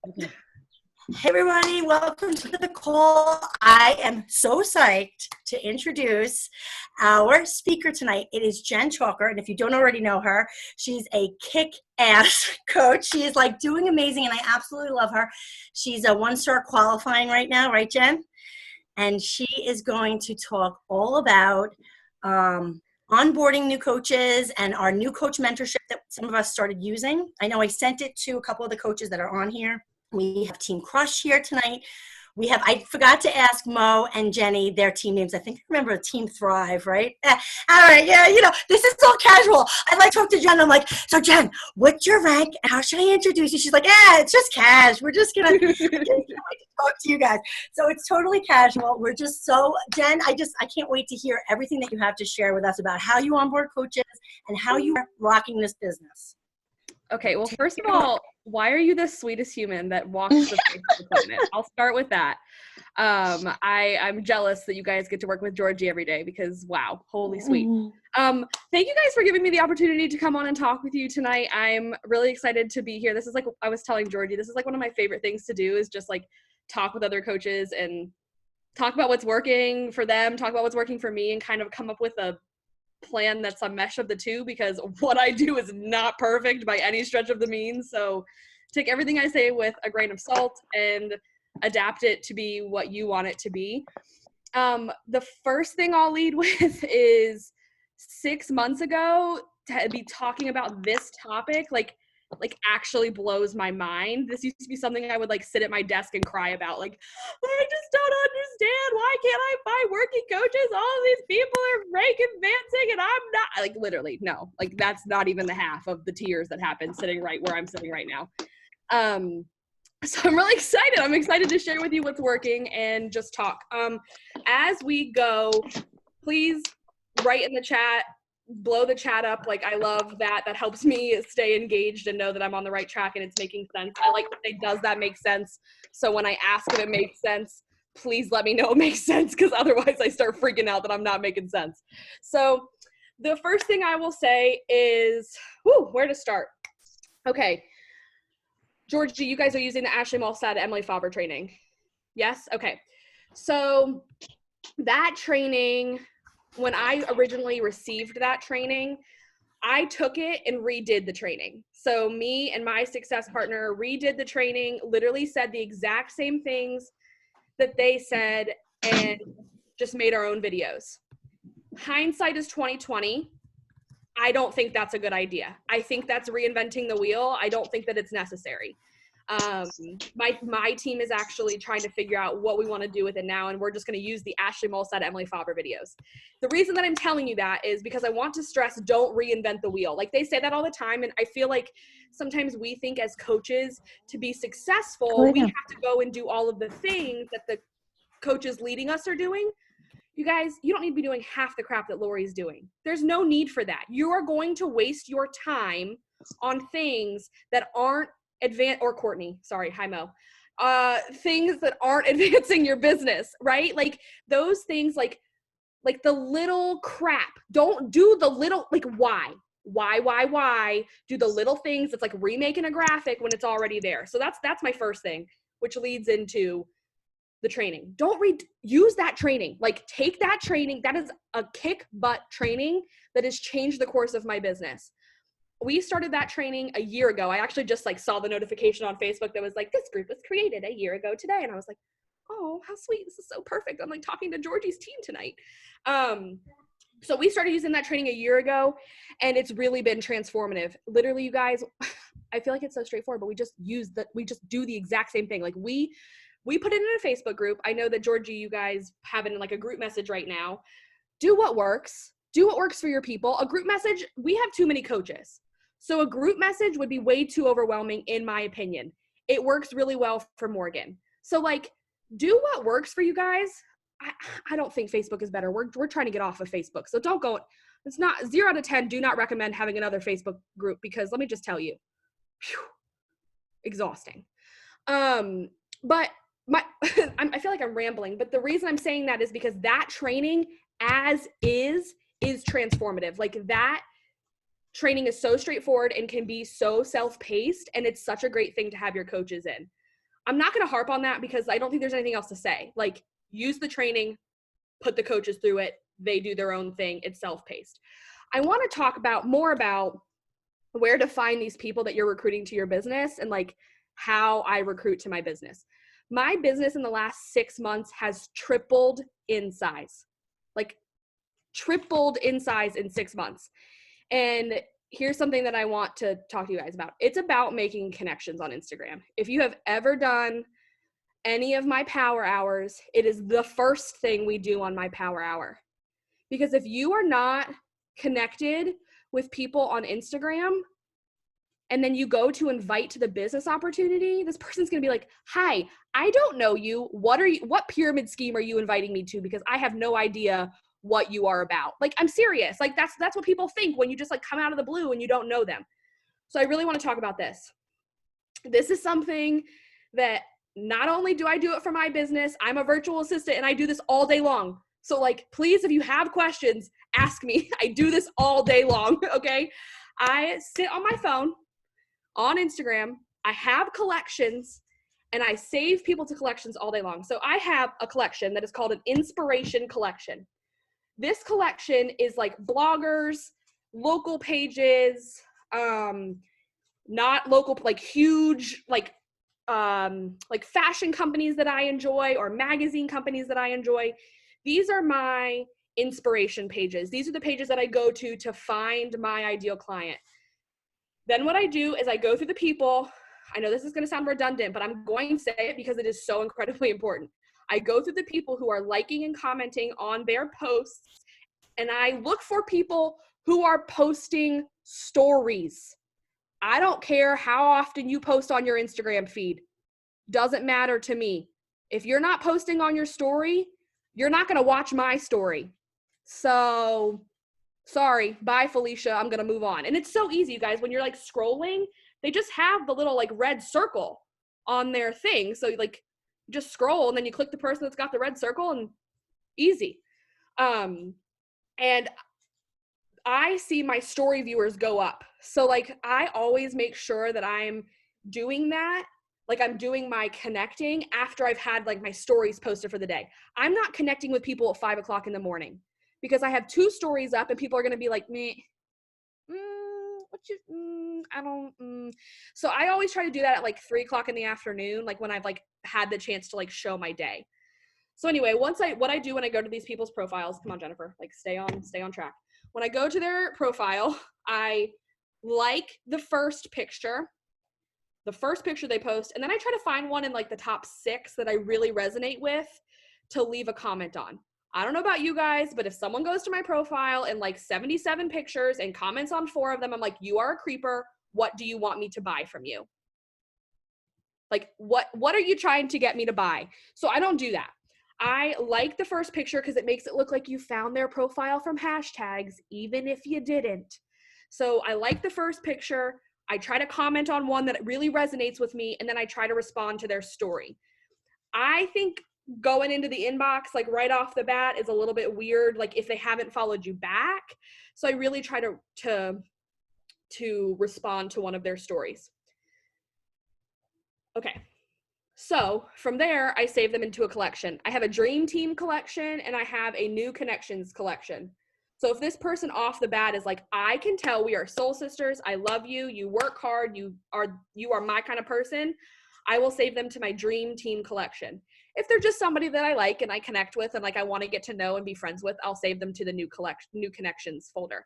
Okay. Hey everybody, welcome to the call. I am so psyched to introduce our speaker tonight. It is Jenn, and if you don't already know her, she's a kick-ass coach. She is like doing amazing and I absolutely love her. She's a one-star qualifying right now, right Jenn? And she is going to talk all about onboarding new coaches and our new coach mentorship that some of us started using. I know I sent it to a couple of the coaches that are on here. We have Team Crush here tonight. I forgot to ask Mo and Jenny their team names. I think I remember Team Thrive, right? All right, yeah, this is all casual. I like to talk to Jen. I'm like, so Jen, what's your rank? How should I introduce you? She's like, it's just cash. We're just going to talk to you guys. So it's totally casual. We're just so, Jen, I can't wait to hear everything that you have to share with us about how you onboard coaches and how you are rocking this business. Okay, well, first of all, why are you the sweetest human that walks the face of the planet? I'll start with that. I'm jealous that you guys get to work with Georgie every day because, wow, holy sweet. Thank you guys for giving me the opportunity to come on and talk with you tonight. I'm really excited to be here. This is like, I was telling Georgie, this is like one of my favorite things to do is just like talk with other coaches and talk about what's working for them, talk about what's working for me, and kind of come up with a plan that's a mesh of the two, because what I do is not perfect by any stretch of the means. So take everything I say with a grain of salt and adapt it to be what you want it to be. The first thing I'll lead with is 6 months ago to be talking about this topic, like actually blows my mind. This used to be something I would like sit at my desk and cry about. Like, I just don't understand. Why can't I find working coaches? All these people are rank advancing and I'm not. Like, literally, no. Like, that's not even the half of the tears that happen sitting right where I'm sitting right now. So I'm really excited. I'm excited to share with you what's working and just talk. As we go, please write in the chat, blow the chat up. Like, I love that. That helps me stay engaged and know that I'm on the right track and it's making sense. I like to say, does that make sense? So when I ask if it makes sense, please let me know it makes sense, because otherwise I start freaking out that I'm not making sense. So the first thing I will say is, where to start? Okay. Georgie, you guys are using the Ashley Malstad, Emily Faber training. Yes? Okay. So that training, when I originally received that training, I took it and redid the training. So me and my success partner redid the training, literally said the exact same things that they said, and just made our own videos. Hindsight is 2020. I don't think that's a good idea. I think that's reinventing the wheel. I don't think that it's necessary. My team is actually trying to figure out what we want to do with it now, and we're just going to use the Ashley Malstad, Emily Faber videos. The reason that I'm telling you that is because I want to stress, don't reinvent the wheel. Like, they say that all the time, and I feel like sometimes we think as coaches, to be successful, we have to go and do all of the things that the coaches leading us are doing. You guys, you don't need to be doing half the crap that Lori's doing. There's no need for that. You are going to waste your time on things that aren't or Courtney, sorry, hi Mo. Things that aren't advancing your business, right? Like those things, like the little crap. Don't do the little, like why? Do the little things that's like remaking a graphic when it's already there. So that's my first thing, which leads into the training. Don't use that training. Like, take that training. That is a kick butt training that has changed the course of my business. We started that training a year ago. I actually just like saw the notification on Facebook that was like, this group was created a year ago today. And I was like, oh, how sweet. This is so perfect. I'm like talking to Georgie's team tonight. So we started using that training a year ago, and it's really been transformative. Literally, you guys, I feel like it's so straightforward, but we just do the exact same thing. Like we put it in a Facebook group. I know that Georgie, you guys have it in like a group message right now. Do what works. Do what works for your people. A group message, we have too many coaches. So a group message would be way too overwhelming, in my opinion. It works really well for Morgan. So like, do what works for you guys. I don't think Facebook is better. We're trying to get off of Facebook. So don't go. It's not 0 out of 10. Do not recommend having another Facebook group, because let me just tell you, exhausting. But I feel like I'm rambling, but the reason I'm saying that is because that training as is transformative. Like, that training is so straightforward and can be so self-paced, and it's such a great thing to have your coaches in. I'm not going to harp on that because I don't think there's anything else to say. Like, use the training, put the coaches through it. They do their own thing. It's self-paced. I want to talk more about where to find these people that you're recruiting to your business and like how I recruit to my business. My business in the last 6 months has tripled in size, like tripled in size in 6 months. And here's something that I want to talk to you guys about. It's about making connections on Instagram. If you have ever done any of my power hours, it is the first thing we do on my power hour. Because if you are not connected with people on Instagram, and then you go to invite to the business opportunity, this person's going to be like, hi, I don't know you. What pyramid scheme are you inviting me to? Because I have no idea what you are about. Like, I'm serious. Like, that's what people think when you just like come out of the blue and you don't know them. So I really want to talk about this. This is something that not only do I do it for my business, I'm a virtual assistant and I do this all day long. So like, please, if you have questions, ask me. I do this all day long, okay? I sit on my phone on Instagram. I have collections and I save people to collections all day long. So I have a collection that is called an inspiration collection. This collection is like bloggers, local pages, not local, like huge, like fashion companies that I enjoy or magazine companies that I enjoy. These are my inspiration pages. These are the pages that I go to find my ideal client. Then what I do is I go through the people. I know this is going to sound redundant, but I'm going to say it because it is so incredibly important. I go through the people who are liking and commenting on their posts, and I look for people who are posting stories. I don't care how often you post on your Instagram feed. Doesn't matter to me. If you're not posting on your story, you're not going to watch my story. So sorry, bye Felicia, I'm going to move on. And it's so easy, you guys, when you're like scrolling, they just have the little like red circle on their thing. So like just scroll and then you click the person that's got the red circle and easy. And I see my story viewers go up. So like I always make sure that I'm doing that. Like I'm doing my connecting after I've had like my stories posted for the day. I'm not connecting with people at 5:00 in the morning because I have 2 stories up and people are going to be like, me, So I always try to do that at like 3:00 in the afternoon, like when I've like had the chance to like show my day. So anyway, what I do when I go to these people's profiles, come on, Jennifer, like stay on track. When I go to their profile, I like the first picture they post, and then I try to find one in like the top 6 that I really resonate with to leave a comment on. I don't know about you guys, but if someone goes to my profile and like 77 pictures and comments on 4 of them, I'm like, you are a creeper. What do you want me to buy from you? Like, what are you trying to get me to buy? So I don't do that. I like the first picture because it makes it look like you found their profile from hashtags, even if you didn't. So I like the first picture. I try to comment on one that really resonates with me, and then I try to respond to their story. I think going into the inbox, like right off the bat, is a little bit weird, like if they haven't followed you back. So I really try to respond to one of their stories. Okay. So from there, I save them into a collection. I have a dream team collection and I have a new connections collection. So if this person off the bat is like, I can tell we are soul sisters, I love you, you work hard, you are my kind of person, I will save them to my dream team collection. If they're just somebody that I like and I connect with and like I want to get to know and be friends with, I'll save them to the new connections folder.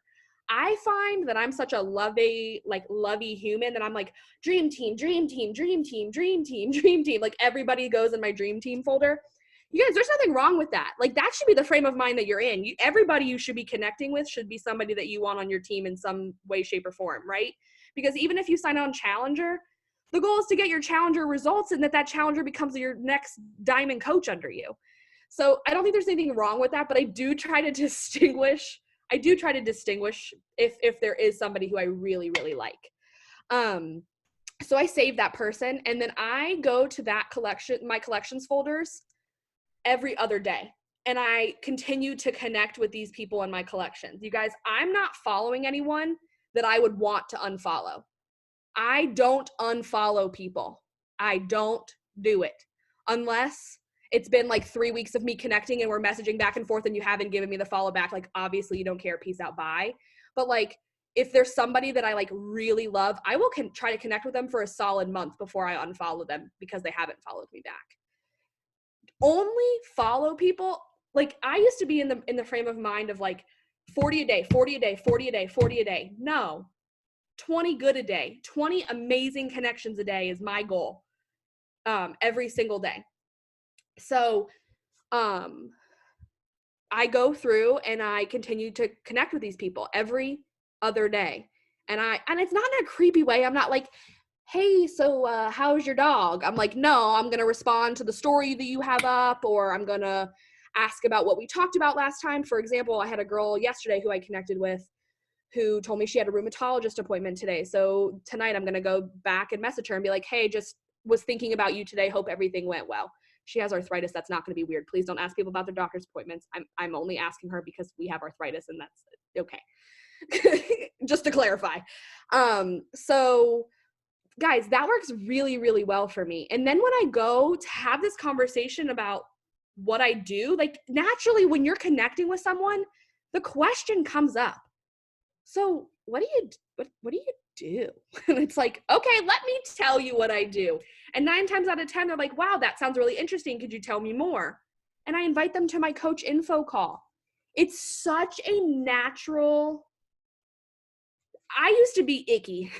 I find that I'm such a lovey human that I'm like, dream team, dream team, dream team, dream team, dream team. Like everybody goes in my dream team folder. You guys, there's nothing wrong with that. Like that should be the frame of mind that you're in. Everybody you should be connecting with should be somebody that you want on your team in some way, shape, or form, right? Because even if you sign on Challenger, the goal is to get your Challenger results and that Challenger becomes your next diamond coach under you. So I don't think there's anything wrong with that, but I do try to distinguish if there is somebody who I really, really like. So I save that person and then I go to that collection, my collections folders every other day. And I continue to connect with these people in my collections. You guys, I'm not following anyone that I would want to unfollow. I don't unfollow people. I don't do it. Unless it's been like 3 weeks of me connecting and we're messaging back and forth and you haven't given me the follow back, like obviously you don't care, peace out, bye. But like, if there's somebody that I like really love, I will try to connect with them for a solid month before I unfollow them because they haven't followed me back. Only follow people. Like I used to be in the frame of mind of like 40 a day, 40 a day, 40 a day, 40 a day. No, 20 good a day, 20 amazing connections a day is my goal every single day. So I go through and I continue to connect with these people every other day. And it's not in a creepy way. I'm not like, hey, so how's your dog? I'm like, no, I'm going to respond to the story that you have up, or I'm going to ask about what we talked about last time. For example, I had a girl yesterday who I connected with who told me she had a rheumatologist appointment today. So tonight I'm going to go back and message her and be like, hey, just was thinking about you today. Hope everything went well. She has arthritis. That's not going to be weird. Please don't ask people about their doctor's appointments. I'm only asking her because we have arthritis and that's okay. Just to clarify. So guys, that works really, really well for me. And then when I go to have this conversation about what I do, like naturally when you're connecting with someone, the question comes up. So what do you do? And it's like, okay, let me tell you what I do. And 9 times out of 10, they're like, wow, that sounds really interesting. Could you tell me more? And I invite them to my coach info call. It's such a natural. I used to be icky.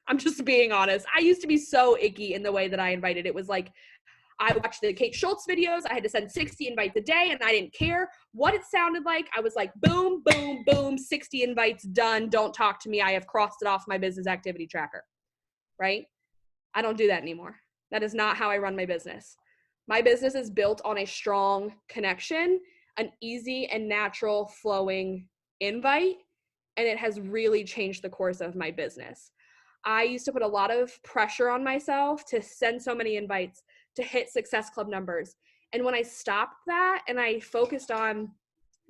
I'm just being honest. I used to be so icky in the way that I invited. It was like, I watched the Kate Schultz videos. I had to send 60 invites a day and I didn't care what it sounded like. I was like, boom, boom, boom, 60 invites done. Don't talk to me. I have crossed it off my business activity tracker, right? I don't do that anymore. That is not how I run my business. My business is built on a strong connection, an easy and natural flowing invite, and it has really changed the course of my business. I used to put a lot of pressure on myself to send so many invites, to hit Success Club numbers. And when I stopped that and I focused on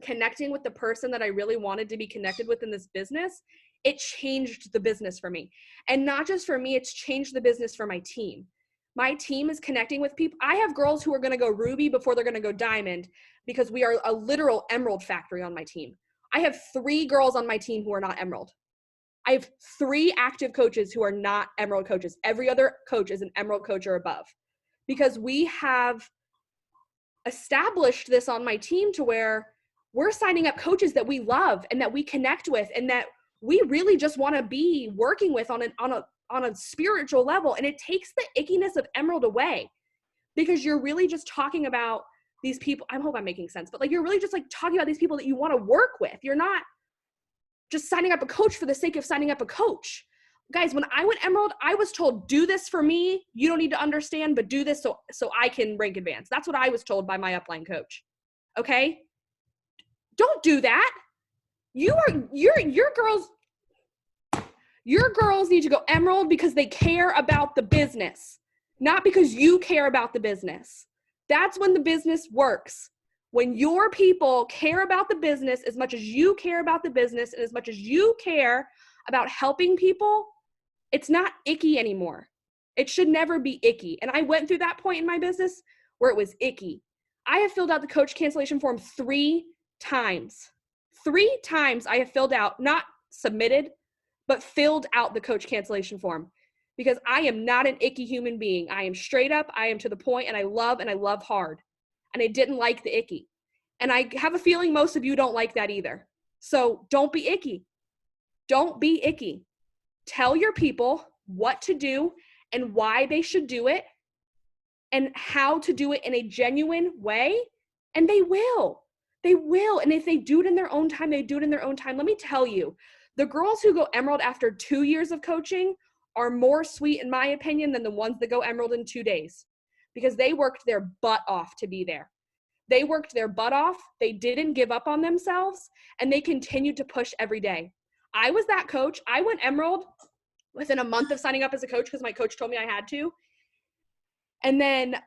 connecting with the person that I really wanted to be connected with in this business, it changed the business for me. And not just for me, it's changed the business for my team. My team is connecting with people. I have girls who are going to go Ruby before they're going to go Diamond because we are a literal Emerald factory on my team. I have 3 girls on my team who are not Emerald. I have 3 active coaches who are not Emerald coaches. Every other coach is an Emerald coach or above, because we have established this on my team to where we're signing up coaches that we love and that we connect with and that we really just want to be working with on a spiritual level. And it takes the ickiness of Emerald away, because you're really just talking about these people. I hope I'm making sense, but like, you're really just like talking about these people that you want to work with. You're not just signing up a coach for the sake of signing up a coach. Guys, when I went Emerald, I was told, do this for me. You don't need to understand, but do this so I can rank advance. That's what I was told by my upline coach. Okay? Don't do that. Your girls need to go Emerald because they care about the business, not because you care about the business. That's when the business works. When your people care about the business as much as you care about the business and as much as you care about helping people, it's not icky anymore. It should never be icky. And I went through that point in my business where it was icky. I have filled out the coach cancellation form 3 times. 3 times I have filled out, not submitted, but filled out the coach cancellation form, because I am not an icky human being. I am straight up, I am to the point, and I love hard. And I didn't like the icky. And I have a feeling most of you don't like that either. So don't be icky. Don't be icky. Tell your people what to do and why they should do it and how to do it in a genuine way. And they will. They will. And if they do it in their own time, they do it in their own time. Let me tell you, the girls who go Emerald after 2 years of coaching are more sweet, in my opinion, than the ones that go Emerald in 2 days, because they worked their butt off to be there. They worked their butt off. They didn't give up on themselves, and they continued to push every day. I was that coach. I went Emerald within a month of signing up as a coach because my coach told me I had to. And then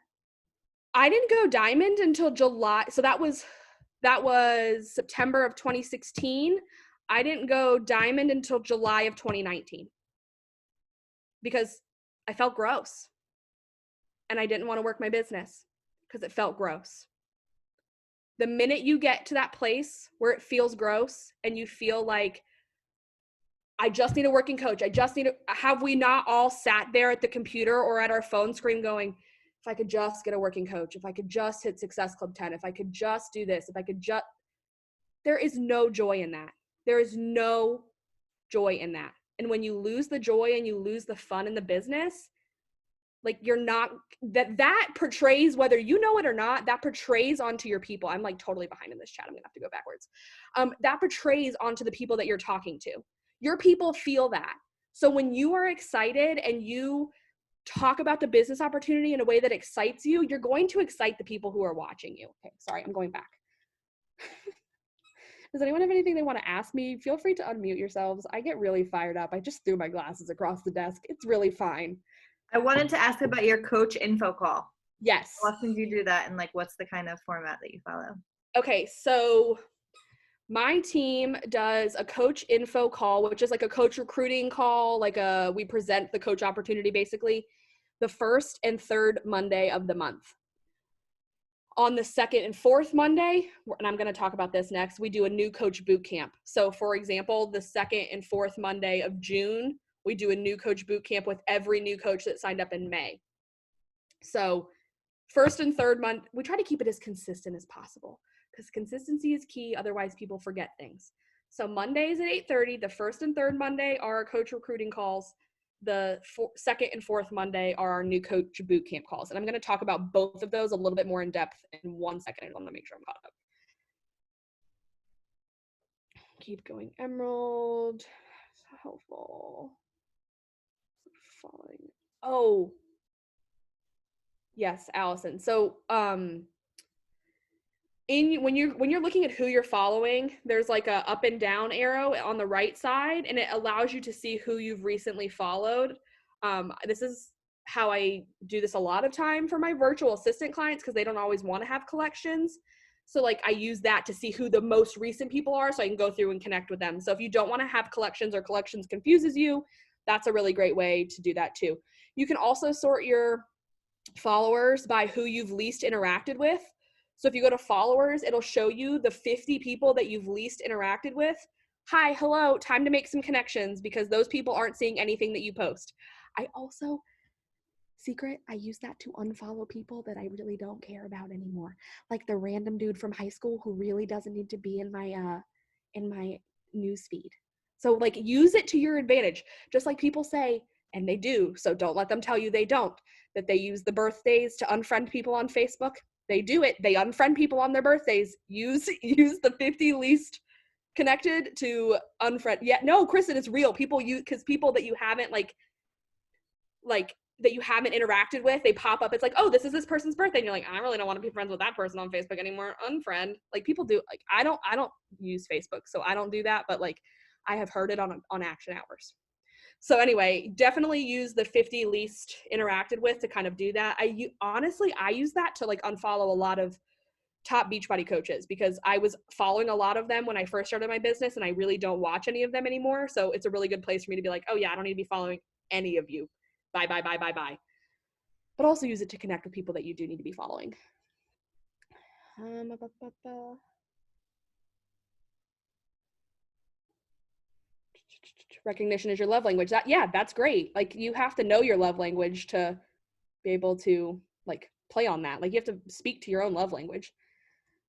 I didn't go Diamond until July. So that was September of 2016. I didn't go Diamond until July of 2019 because I felt gross. and I didn't want to work my business because it felt gross. The minute you get to that place where it feels gross and you feel like, I just need a working coach, have we not all sat there at the computer or at our phone screen going, if I could just get a working coach, if I could just hit Success Club 10, if I could just do this, if I could just, there is no joy in that. There is no joy in that. And when you lose the joy and you lose the fun in the business, like you're not, that portrays, whether you know it or not, that portrays onto your people. I'm like totally behind in this chat. I'm gonna have to go backwards. That portrays onto the people that you're talking to. Your people feel that. So when you are excited and you talk about the business opportunity in a way that excites you, you're going to excite the people who are watching you. Okay, sorry, I'm going back. Does anyone have anything they want to ask me? Feel free to unmute yourselves. I get really fired up. I just threw my glasses across the desk. It's really fine. I wanted to ask about your coach info call. Yes. How often do you do that, and like what's the kind of format that you follow? Okay, so my team does a coach info call, which is like a coach recruiting call, we present the coach opportunity basically, the first and third Monday of the month. On the second and fourth Monday, and I'm going to talk about this next, we do a new coach boot camp. So for example, the second and fourth Monday of June, we do a new coach boot camp with every new coach that signed up in May. So first and third month, we try to keep it as consistent as possible because consistency is key. Otherwise people forget things. So Mondays at 8:30, the first and third Monday are our coach recruiting calls. The second and fourth Monday are our new coach boot camp calls. And I'm going to talk about both of those a little bit more in depth in 1 second. I want to make sure I'm caught up. Keep going. Emerald. So helpful. Following. Oh, yes, Allison. So, when you're looking at who you're following, there's like a up and down arrow on the right side, and it allows you to see who you've recently followed. This is how I do this a lot of time for my virtual assistant clients because they don't always want to have collections. So like I use that to see who the most recent people are so I can go through and connect with them. So if you don't want to have collections or collections confuses you, that's a really great way to do that too. You can also sort your followers by who you've least interacted with. So if you go to followers, it'll show you the 50 people that you've least interacted with. Hi, hello, time to make some connections because those people aren't seeing anything that you post. I also, I use that to unfollow people that I really don't care about anymore. Like the random dude from high school who really doesn't need to be in my news feed. So like use it to your advantage. Just like people say, and they do, so don't let them tell you they don't, that they use the birthdays to unfriend people on Facebook. They do it. They unfriend people on their birthdays. Use the 50 least connected to unfriend. Yeah, no, Kristen, it's real. People because people that you haven't like that you haven't interacted with, they pop up. It's like, oh, this is this person's birthday. And you're like, I really don't want to be friends with that person on Facebook anymore. Unfriend. Like people do. Like I don't use Facebook, so I don't do that. But like I have heard it on action hours. So anyway, definitely use the 50 least interacted with to kind of do that. I use that to like unfollow a lot of top Beachbody coaches because I was following a lot of them when I first started my business and I really don't watch any of them anymore. So it's a really good place for me to be like, oh yeah, I don't need to be following any of you. Bye, bye, bye, bye, bye. But also use it to connect with people that you do need to be following. Recognition is your love language. That's great. Like you have to know your love language to be able to like play on that. Like you have to speak to your own love language.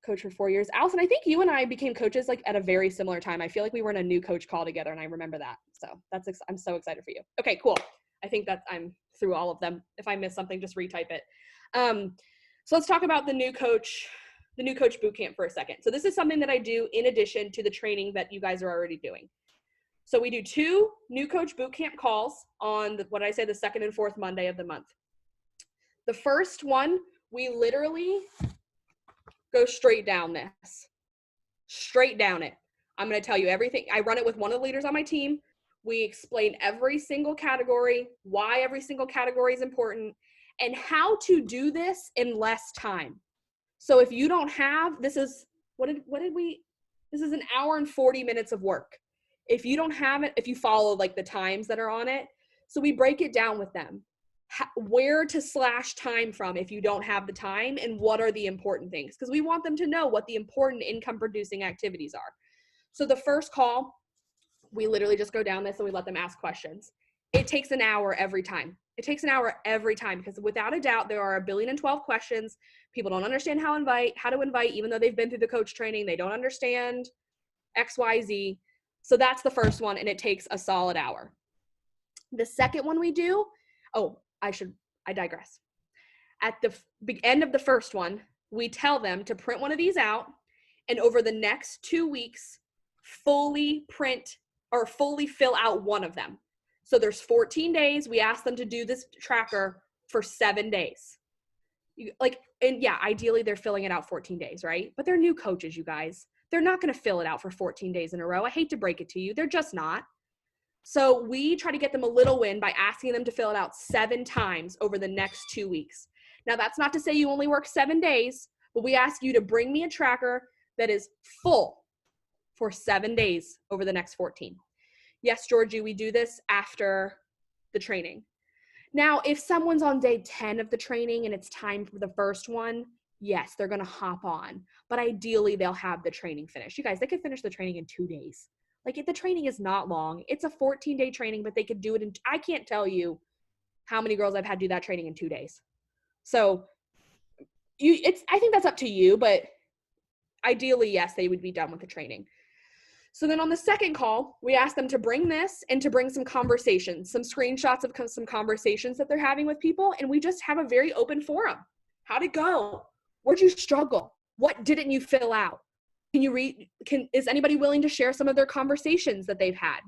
Coach for 4 years. Allison, I think you and I became coaches like at a very similar time. I feel like we were in a new coach call together and I remember that. So I'm so excited for you. Okay, cool. I think I'm through all of them. If I miss something, just retype it. So let's talk about the new coach boot camp for a second. So this is something that I do in addition to the training that you guys are already doing. So we do 2 new coach boot camp calls on the second and fourth Monday of the month. The first one, we literally go straight down it. I'm going to tell you everything. I run it with one of the leaders on my team. We explain every single category, why every single category is important, and how to do this in less time. So if you don't have, this is an hour and 40 minutes of work. If you don't have it, if you follow like the times that are on it, so we break it down with them. where to slash time from if you don't have the time, and what are the important things, because we want them to know what the important income producing activities are. So the first call, we literally just go down this and we let them ask questions. It takes an hour every time. It takes an hour every time, because without a doubt, there are 1,012,000,000 questions. People don't understand how to invite, even though they've been through the coach training. They don't understand X, Y, Z. So that's the first one, and it takes a solid hour. The second one we do, I digress. At the end of the first one, we tell them to print one of these out, and over the next 2 weeks, fully print or fully fill out one of them. So there's 14 days. We ask them to do this tracker for 7 days. Ideally they're filling it out 14 days, right? But they're new coaches, you guys. They're not going to fill it out for 14 days in a row. I hate to break it to you. They're just not. So we try to get them a little win by asking them to fill it out 7 times over the next 2 weeks. Now, that's not to say you only work 7 days, but we ask you to bring me a tracker that is full for 7 days over the next 14. Yes, Georgie, we do this after the training. Now, if someone's on day 10 of the training and it's time for the first one, yes, they're going to hop on. But ideally, they'll have the training finished. You guys, they could finish the training in 2 days. Like, the training is not long. It's a 14-day training, but they could do it in, I can't tell you how many girls I've had do that training in 2 days. So I think that's up to you, but ideally, yes, they would be done with the training. So then on the second call, we ask them to bring this and to bring some conversations, some screenshots of some conversations that they're having with people. And we just have a very open forum. How'd it go? Where'd you struggle? What didn't you fill out? Is anybody willing to share some of their conversations that they've had?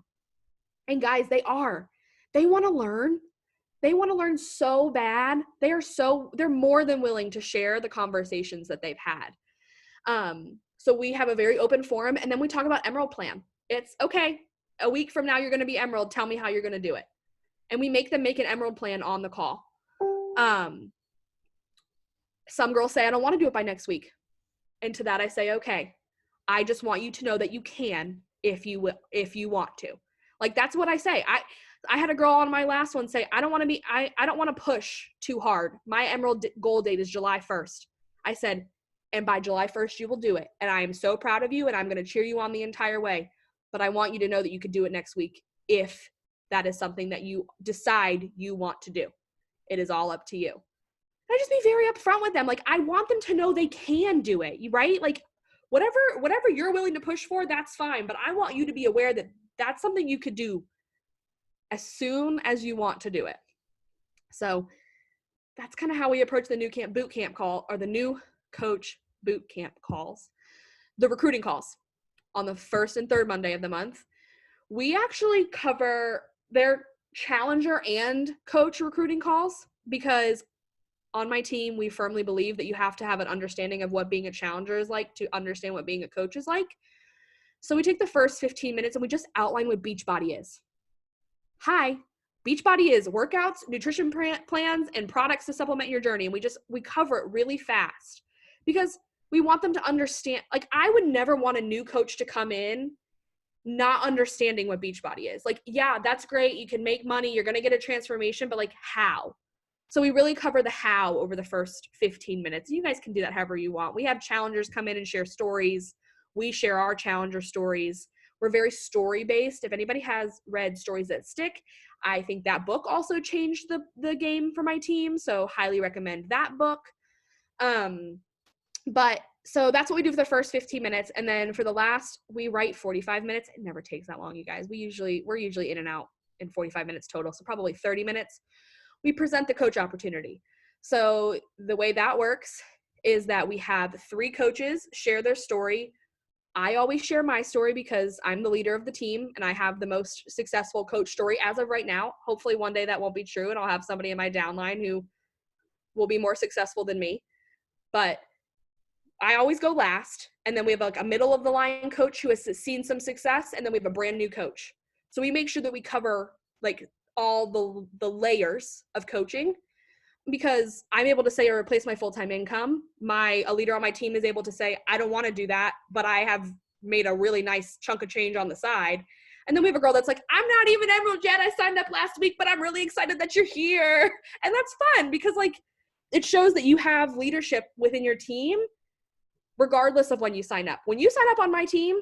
And guys, they want to learn. They want to learn so bad. They're more than willing to share the conversations that they've had. So we have a very open forum, and then we talk about Emerald Plan. It's okay. A week from now, you're going to be Emerald. Tell me how you're going to do it. And we make them make an Emerald Plan on the call. Some girls say, I don't want to do it by next week. And to that I say, okay, I just want you to know that you can if you want to. Like, that's what I say. I had a girl on my last one say, I don't want to push too hard. My Emerald goal date is July 1st. I said, and by July 1st, you will do it. And I am so proud of you, and I'm going to cheer you on the entire way. But I want you to know that you could do it next week if that is something that you decide you want to do. It is all up to you. I just be very upfront with them. Like, I want them to know they can do it, right? Like, whatever you're willing to push for, that's fine. But I want you to be aware that that's something you could do as soon as you want to do it. So that's kind of how we approach the new camp boot camp call, or the new coach boot camp calls, the recruiting calls on the first and third Monday of the month. We actually cover their challenger and coach recruiting calls, because on my team, we firmly believe that you have to have an understanding of what being a challenger is like to understand what being a coach is like. So we take the first 15 minutes and we just outline what Beachbody is. Hi, Beachbody is workouts, nutrition plans, and products to supplement your journey. And we cover it really fast, because we want them to understand. Like, I would never want a new coach to come in not understanding what Beachbody is. Like, yeah, that's great. You can make money. You're going to get a transformation, but like, how? So we really cover the how over the first 15 minutes. You guys can do that however you want. We have challengers come in and share stories. We share our challenger stories. We're very story-based. If anybody has read Stories That Stick, I think that book also changed the game for my team. So highly recommend that book. But so that's what we do for the first 15 minutes. And then for the last, we write 45 minutes. It never takes that long, you guys. We're usually in and out in 45 minutes total. So probably 30 minutes. We present the coach opportunity. So the way that works is that we have 3 coaches share their story. I always share my story because I'm the leader of the team and I have the most successful coach story as of right now. Hopefully one day that won't be true and I'll have somebody in my downline who will be more successful than me. But I always go last, and then we have like a middle of the line coach who has seen some success, and then we have a brand new coach. So we make sure that we cover like all the layers of coaching, because I'm able to say or replace my full-time income. A leader on my team is able to say, I don't want to do that, but I have made a really nice chunk of change on the side. And then we have a girl that's like, I'm not even Emerald yet. I signed up last week, but I'm really excited that you're here. And that's fun because like it shows that you have leadership within your team regardless of when you sign up. When you sign up on my team,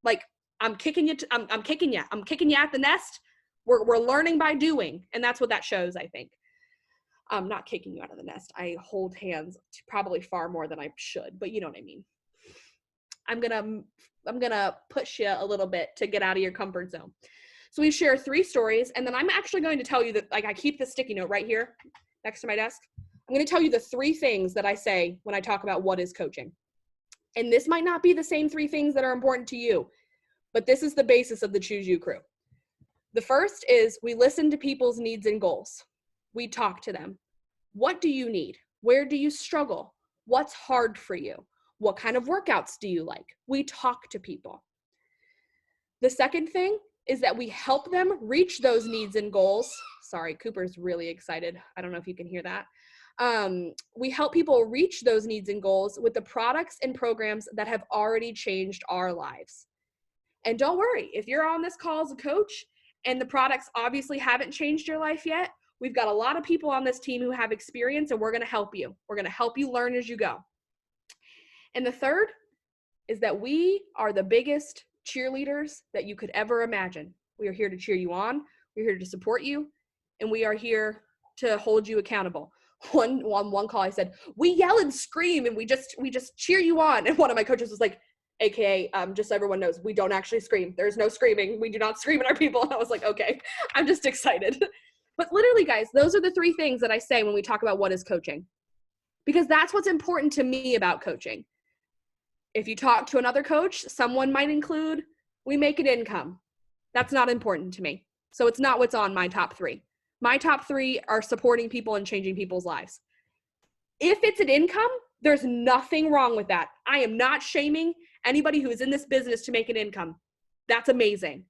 like I'm kicking you at the nest. We're learning by doing. And that's what that shows, I think. I'm not kicking you out of the nest. I hold hands probably far more than I should, but you know what I mean. I'm gonna push you a little bit to get out of your comfort zone. So we share 3 stories, and then I'm actually going to tell you that, like, I keep the sticky note right here next to my desk. I'm going to tell you the 3 things that I say when I talk about what is coaching. And this might not be the same 3 things that are important to you, but this is the basis of the Choose You crew. The first is we listen to people's needs and goals. We talk to them. What do you need? Where do you struggle? What's hard for you? What kind of workouts do you like? We talk to people. The second thing is that we help them reach those needs and goals. Sorry, Cooper's really excited. I don't know if you can hear that. We help people reach those needs and goals with the products and programs that have already changed our lives. And don't worry, if you're on this call as a coach and the products obviously haven't changed your life yet, we've got a lot of people on this team who have experience, and we're going to help you. We're going to help you learn as you go. And the third is that we are the biggest cheerleaders that you could ever imagine. We are here to cheer you on. We're here to support you. And we are here to hold you accountable. One call I said, we yell and scream and we just cheer you on. And one of my coaches was like, AKA, just so everyone knows, we don't actually scream. There's no screaming. We do not scream at our people. And I was like, okay, I'm just excited. But literally, guys, those are the 3 things that I say when we talk about what is coaching. Because that's what's important to me about coaching. If you talk to another coach, someone might include, we make an income. That's not important to me. So it's not what's on my top 3. My top 3 are supporting people and changing people's lives. If it's an income, there's nothing wrong with that. I am not shaming anybody who is in this business to make an income. That's amazing.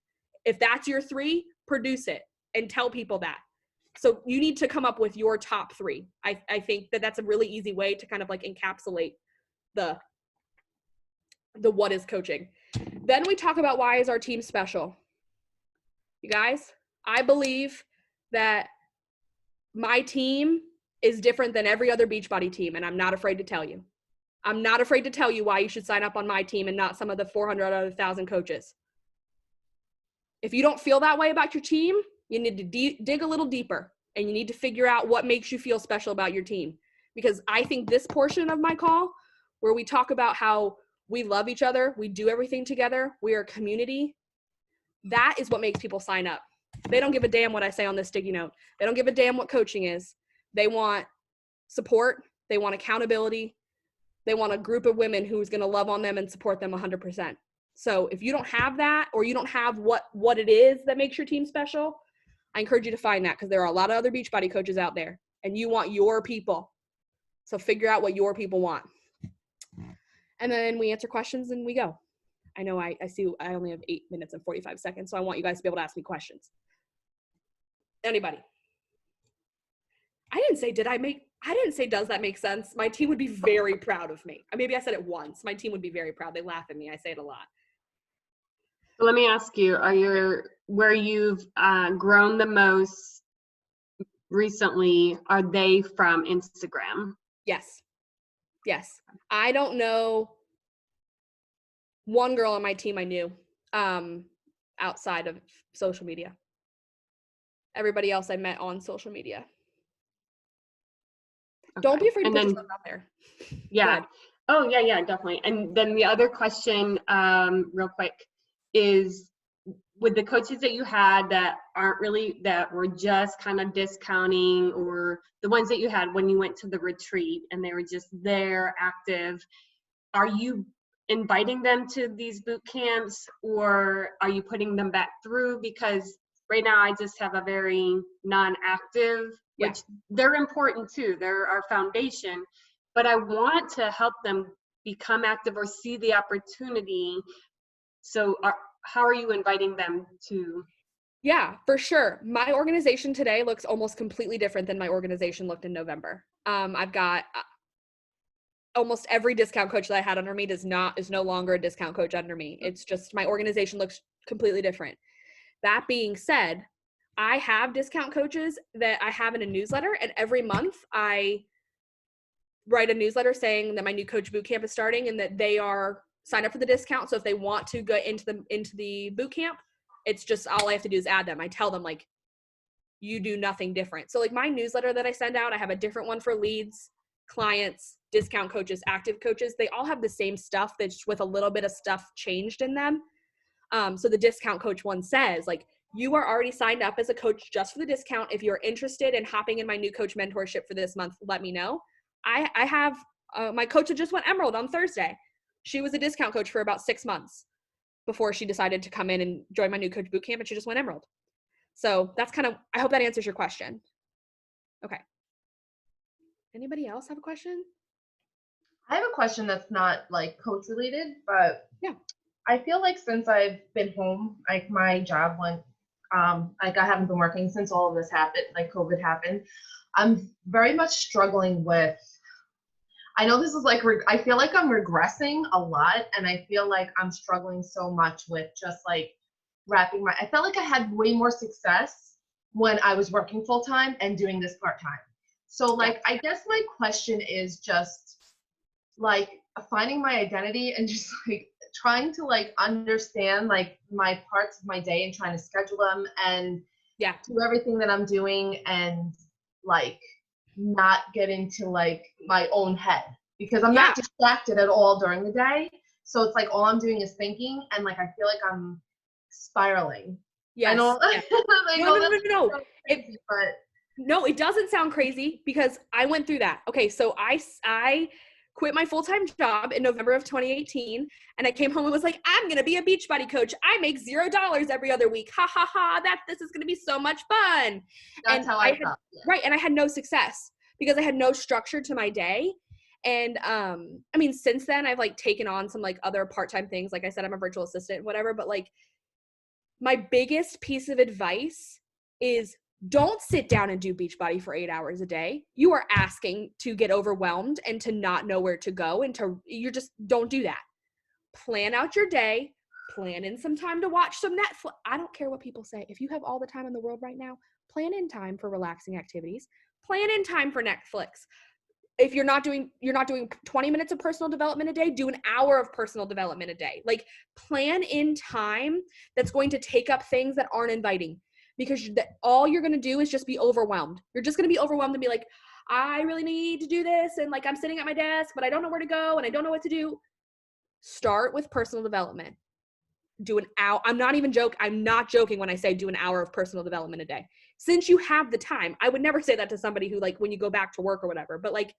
If that's your 3, produce it and tell people that. So you need to come up with your top 3. I think that that's a really easy way to kind of like encapsulate the what is coaching. Then we talk about why is our team special. You guys, I believe that my team is different than every other Beachbody team, and I'm not afraid to tell you. I'm not afraid to tell you why you should sign up on my team and not some of the 400 or 1,000 coaches. If you don't feel that way about your team, you need to dig a little deeper, and you need to figure out what makes you feel special about your team. Because I think this portion of my call, where we talk about how we love each other, we do everything together, we are a community, that is what makes people sign up. They don't give a damn what I say on this sticky note. They don't give a damn what coaching is. They want support. They want accountability. They want a group of women who's going to love on them and support them 100%. So if you don't have that, or you don't have what it is that makes your team special, I encourage you to find that, because there are a lot of other Beachbody coaches out there, and you want your people. So figure out what your people want. And then we answer questions and we go. I know I see I only have 8 minutes and 45 seconds, so I want you guys to be able to ask me questions. Anybody? I didn't say does that make sense? My team would be very proud of me. Maybe I said it once. My team would be very proud. They laugh at me. I say it a lot. Let me ask you, where you've grown the most recently, are they from Instagram? Yes. I don't know one girl on my team I knew outside of social media. Everybody else I met on social media. Okay. Don't be afraid to put yourself out there. Yeah. Oh, yeah, definitely. And then the other question, real quick, is with the coaches that you had that were just kind of discounting, or the ones that you had when you went to the retreat and they were just there active, are you inviting them to these boot camps, or are you putting them back through? Because right now I just have a very non-active, which they're important too. They're our foundation, but I want to help them become active or see the opportunity. So how are you inviting them to? Yeah, for sure. My organization today looks almost completely different than my organization looked in November. I've got almost every discount coach that I had under me is no longer a discount coach under me. It's just my organization looks completely different. That being said, I have discount coaches that I have in a newsletter, and every month I write a newsletter saying that my new coach boot camp is starting and that they are signed up for the discount. So if they want to go into the boot camp, it's just all I have to do is add them. I tell them like, you do nothing different. So like my newsletter that I send out, I have a different one for leads, clients, discount coaches, active coaches. They all have the same stuff, that's with a little bit of stuff changed in them. So the discount coach one says like, you are already signed up as a coach just for the discount. If you're interested in hopping in my new coach mentorship for this month, let me know. I have my coach that just went Emerald on Thursday. She was a discount coach for about 6 months before she decided to come in and join my new coach boot camp, and she just went Emerald. So that's kind of, I hope that answers your question. Okay. Anybody else have a question? I have a question that's not like coach related, but yeah, I feel like since I've been home, like my job went, like I haven't been working since all of this happened, like COVID happened. I'm very much struggling with, I know this is like, I feel like I'm regressing a lot, and I feel like I'm struggling so much with just like I felt like I had way more success when I was working full time and doing this part time. So like, I guess my question is just like finding my identity and just like trying to like understand like my parts of my day and trying to schedule them and do everything that I'm doing and like not get into like my own head, because I'm not distracted at all during the day. So it's like all I'm doing is thinking, and like I feel like I'm spiraling. Yes. I know. Yes. I know No. crazy, but no, it doesn't sound crazy because I went through that. Okay, so I quit my full-time job in November of 2018, and I came home and was like, I'm gonna be a Beachbody coach. I make $0 every other week. Ha ha ha! This is gonna be so much fun. That's how I felt. Yeah. Right, and I had no success because I had no structure to my day. And I mean, since then I've like taken on some like other part-time things. Like I said, I'm a virtual assistant and whatever, but like my biggest piece of advice is don't sit down and do Beachbody for 8 hours a day. You are asking to get overwhelmed and to not know where to go, and you just don't do that. Plan out your day, plan in some time to watch some Netflix. I don't care what people say. If you have all the time in the world right now, plan in time for relaxing activities, plan in time for Netflix. If you're not doing 20 minutes of personal development a day, do an hour of personal development a day. Like plan in time that's going to take up things that aren't inviting, because all you're going to do is just be overwhelmed. You're just going to be overwhelmed and be like, I really need to do this. And like, I'm sitting at my desk, but I don't know where to go and I don't know what to do. Start with personal development. Do an hour. I'm not joking when I say do an hour of personal development a day. Since you have the time, I would never say that to somebody who like when you go back to work or whatever, but like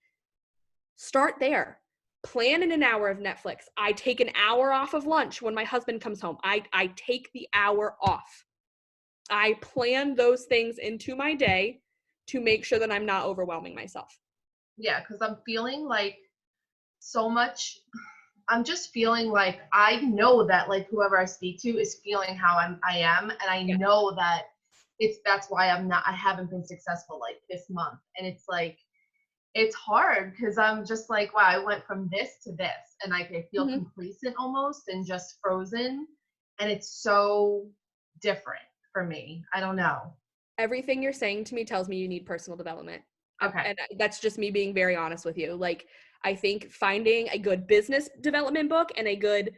start there. Plan in an hour of Netflix. I take an hour off of lunch when my husband comes home. I take the hour off. I plan those things into my day to make sure that I'm not overwhelming myself. Yeah, because I'm feeling like so much. I'm just feeling like I know that like whoever I speak to is feeling how I am, and I know that that's why I haven't been successful like this month. And it's like, it's hard because I'm just like, wow, I went from this to this, and like I feel complacent almost and just frozen, and it's so different for me. I don't know. Everything you're saying to me tells me you need personal development. Okay. And that's just me being very honest with you. Like, I think finding a good business development book and a good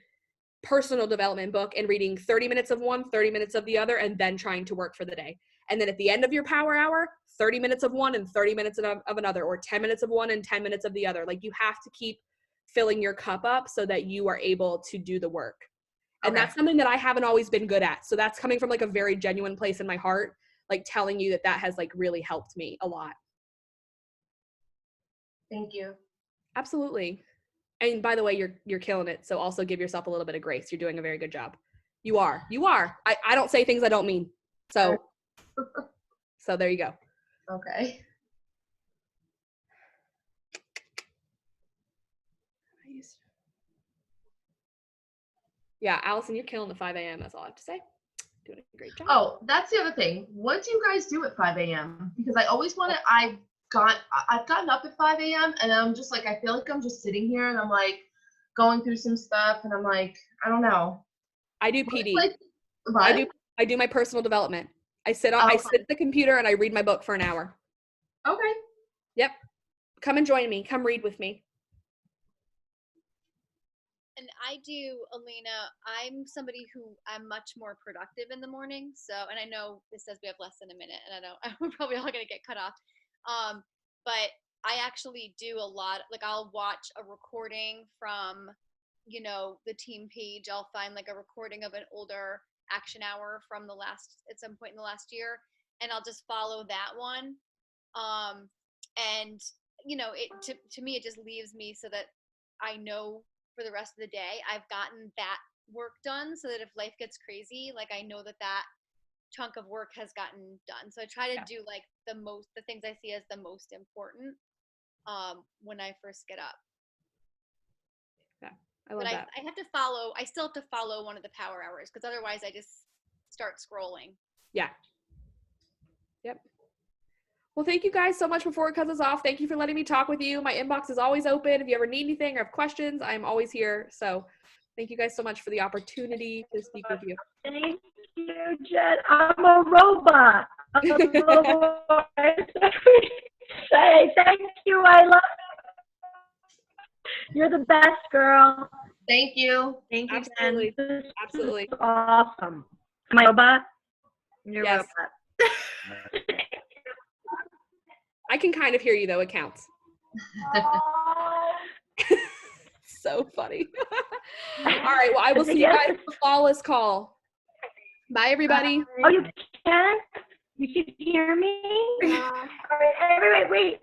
personal development book and reading 30 minutes of one, 30 minutes of the other, and then trying to work for the day. And then at the end of your power hour, 30 minutes of one and 30 minutes of another, or 10 minutes of one and 10 minutes of the other. Like, you have to keep filling your cup up so that you are able to do the work. And that's something that I haven't always been good at. So that's coming from like a very genuine place in my heart, like telling you that has like really helped me a lot. Thank you. Absolutely. And by the way, you're killing it. So also give yourself a little bit of grace. You're doing a very good job. You are. I don't say things I don't mean. So there you go. Okay. Yeah, Allison, you're killing the 5 a.m. That's all I have to say. Doing a great job. Oh, that's the other thing. What do you guys do at 5 a.m.? Because I always want to, I've gotten up at 5 a.m. and I'm just like, I feel like I'm just sitting here and I'm like going through some stuff and I'm like, I don't know. I do PD. Like, what? I do my personal development. I sit Okay. at the computer and I read my book for an hour. Okay. Yep. Come and join me. Come read with me. And I do, Alina, I'm somebody who I'm much more productive in the morning. So, and I know this says we have less than a minute, and we're probably all going to get cut off. But I actually do a lot, like I'll watch a recording from, the team page. I'll find like a recording of an older action hour from at some point in the last year, and I'll just follow that one. And, to me, it just leaves me so that I know for the rest of the day I've gotten that work done, so that if life gets crazy, like I know that chunk of work has gotten done. So I try to do like the things I see as the most important when I first get up. Yeah, I love that. I still have to follow one of the power hours, because otherwise I just start scrolling. Yeah. Yep. Well, thank you guys so much. Before it cuts us off, thank you for letting me talk with you. My inbox is always open. If you ever need anything or have questions, I'm always here. So thank you guys so much for the opportunity to speak with you. Thank you, Jen. I'm a robot. Say thank you. I love you. You're the best, girl. Thank you. Thank you, Absolutely. Jen. Absolutely. Awesome. Am I a robot? You're Yes. a robot. I can kind of hear you though. It counts. So funny. All right. Well, I will see you guys at the flawless call. Bye, everybody. Oh, you can? You can hear me? All right, wait.